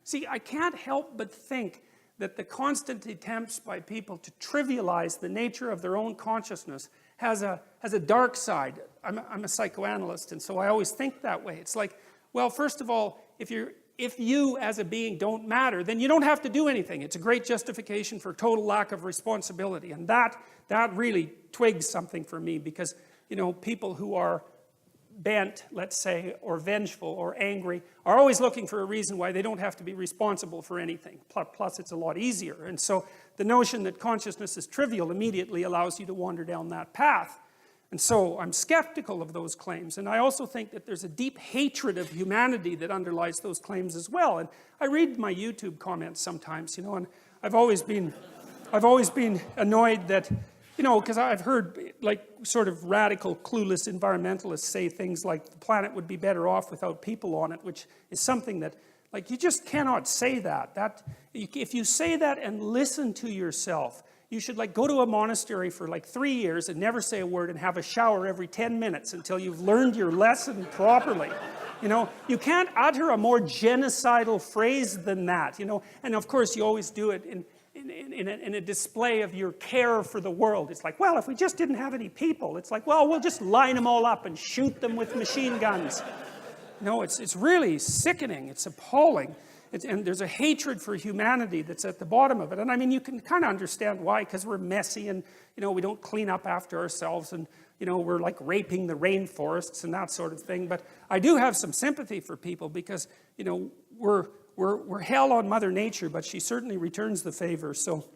See, I can't help but think that the constant attempts by people to trivialize the nature of their own consciousness has a dark side. I'm a psychoanalyst, and so I always think that way. It's like, well, first of all, if you as a being don't matter, then you don't have to do anything. It's a great justification for total lack of responsibility. And that really twigs something for me, because, you know, people who are bent, let's say, or vengeful or angry are always looking for a reason why they don't have to be responsible for anything. Plus it's a lot easier. And so the notion that consciousness is trivial immediately allows you to wander down that path. And so I'm skeptical of those claims. And I also think that there's a deep hatred of humanity that underlies those claims as well. And I read my YouTube comments sometimes, you know, and I've always been annoyed that, you know, because I've heard, like, sort of radical, clueless environmentalists say things like the planet would be better off without people on it, which is something that, like, you just cannot say that. If you say that and listen to yourself, you should, like, go to a monastery for like 3 years and never say a word and have a shower every 10 minutes until you've learned your lesson properly. You know, you can't utter a more genocidal phrase than that, you know. And of course you always do it in a display of your care for the world. It's like, well, if we just didn't have any people, it's like, well, we'll just line them all up and shoot them with machine guns. No, it's really sickening. It's appalling. And there's a hatred for humanity that's at the bottom of it. And I mean, you can kind of understand why, because we're messy and, you know, we don't clean up after ourselves, and, you know, we're like raping the rainforests and that sort of thing. But I do have some sympathy for people because, you know, we're hell on Mother Nature, but she certainly returns the favor. So